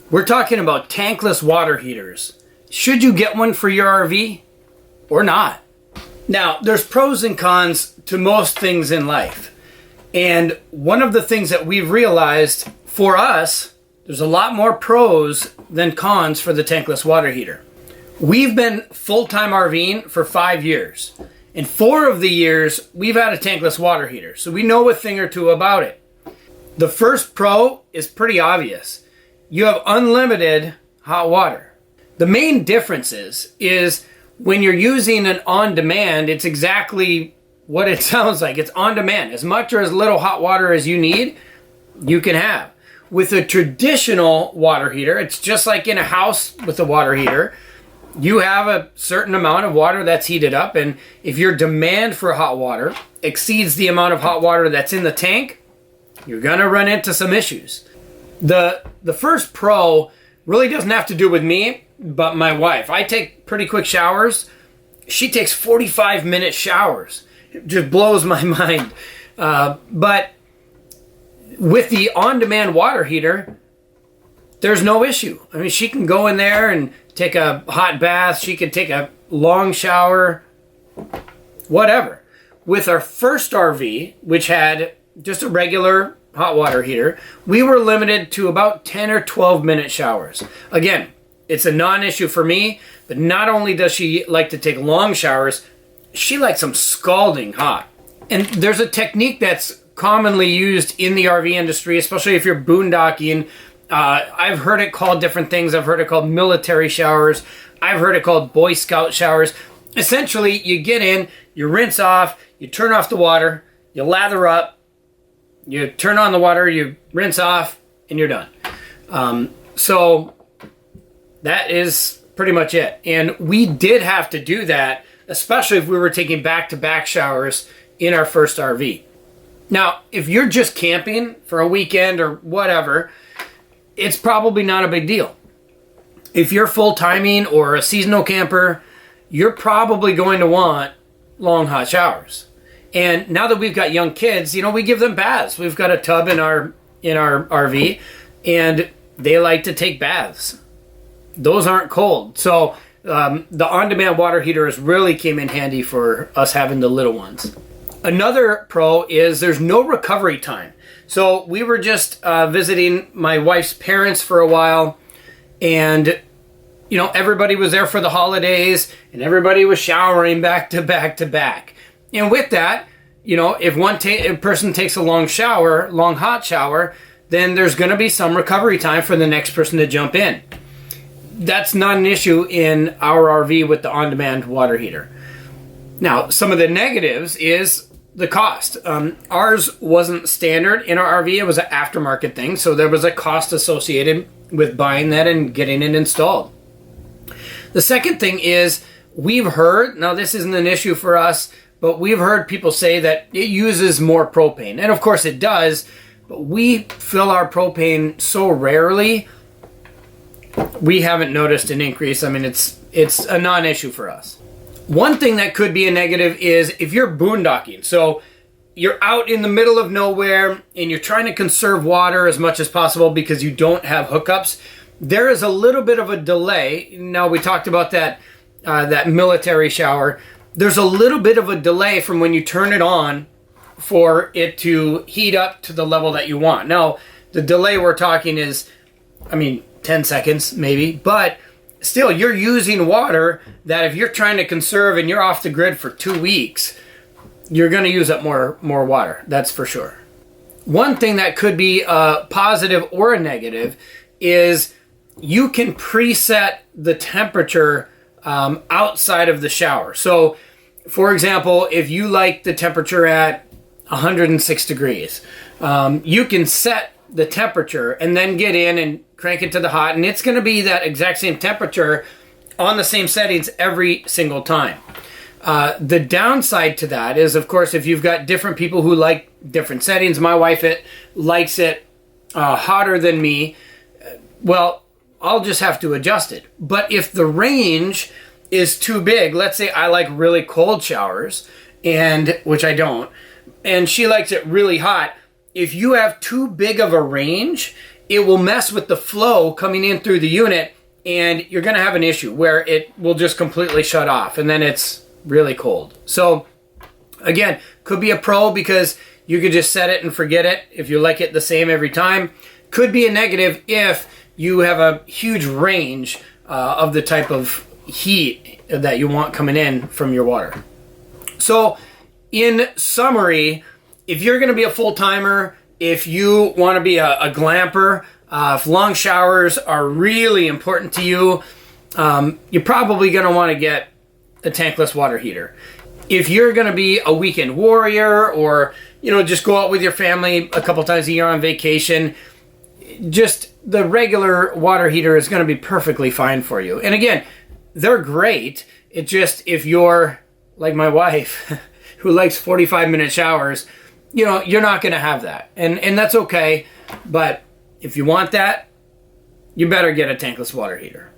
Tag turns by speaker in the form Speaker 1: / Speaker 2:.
Speaker 1: We're talking about tankless water heaters. Should you get one for your RV or not? Now, there's pros and cons to most things in life. And one of the things that we've realized for us, there's a lot more pros than cons for the tankless water heater. We've been full-time RVing for 5 years. In 4 of the years, we've had a tankless water heater, so we know a thing or two about it. The first pro is pretty obvious. You have unlimited hot water. The main difference is when you're using an on-demand, it's exactly what it sounds like. It's on-demand. As much or as little hot water as you need, you can have. With a traditional water heater, it's just like in a house with a water heater. You have a certain amount of water that's heated up, and if your demand for hot water exceeds the amount of hot water that's in the tank, you're gonna run into some issues. The first pro really doesn't have to do with me, but my wife. I take pretty quick showers. She takes 45-minute showers. It just blows my mind. But with the on-demand water heater, there's no issue. I mean, she can go in there and take a hot bath. She can take a long shower, whatever. With our first RV, which had just a regular hot water heater, we were limited to about 10 or 12-minute showers. Again, it's a non-issue for me, but not only does she like to take long showers, she likes them scalding hot. And there's a technique that's commonly used in the RV industry, especially if you're boondocking. I've heard it called different things. I've heard it called military showers. I've heard it called Boy Scout showers. Essentially, you get in, you rinse off, you turn off the water, you lather up, you turn on the water, you rinse off, and you're done. So that is pretty much it. And we did have to do that, especially if we were taking back-to-back showers in our first RV. Now, if you're just camping for a weekend or whatever, it's probably not a big deal. If you're full-timing or a seasonal camper, you're probably going to want long hot showers. And now that we've got young kids, we give them baths. We've got a tub in our RV, and they like to take baths. Those aren't cold. So the on-demand water heaters really came in handy for us having the little ones. Another pro is there's no recovery time. So we were just visiting my wife's parents for a while, and everybody was there for the holidays, and everybody was showering back to back to back. And with that, if one person takes a long hot shower, then there's going to be some recovery time for the next person to jump in. That's not an issue in our RV with the on-demand water heater. Now, some of the negatives is the cost. Ours wasn't standard in our RV. It was an aftermarket thing, so there was a cost associated with buying that and getting it installed. The second thing is we've heard, now this isn't an issue for us, but we've heard people say that it uses more propane. And of course it does, but we fill our propane so rarely, we haven't noticed an increase. I mean, it's a non-issue for us. One thing that could be a negative is if you're boondocking. So you're out in the middle of nowhere and you're trying to conserve water as much as possible because you don't have hookups. There is a little bit of a delay. Now, we talked about that military shower. There's a little bit of a delay from when you turn it on for it to heat up to the level that you want. Now, the delay we're talking is, 10 seconds maybe, but still, you're using water that if you're trying to conserve and you're off the grid for 2 weeks, you're going to use up more water. That's for sure. One thing that could be a positive or a negative is you can preset the temperature outside of the shower. So, for example, if you like the temperature at 106 degrees, you can set the temperature and then get in and crank it to the hot, and it's going to be that exact same temperature on the same settings every single time. The downside to that is, of course, if you've got different people who like different settings, my wife likes it hotter than me, well, I'll just have to adjust it. But if the range is too big, let's say I like really cold showers, and which I don't, and she likes it really hot, if you have too big of a range it will mess with the flow coming in through the unit, and you're going to have an issue where it will just completely shut off, and then it's really cold. So again, could be a pro because you could just set it and forget it if you like it the same every time. Could be a negative if you have a huge range of the type of heat that you want coming in from your water. So in summary, if you're going to be a full-timer, if you want to be a glamper, if long showers are really important to you, you're probably going to want to get a tankless water heater. If you're going to be a weekend warrior, or just go out with your family a couple times a year on vacation, just the regular water heater is going to be perfectly fine for you. And again, they're great. It just, if you're like my wife who likes 45-minute showers, you're not going to have that. And that's okay. But if you want that, you better get a tankless water heater.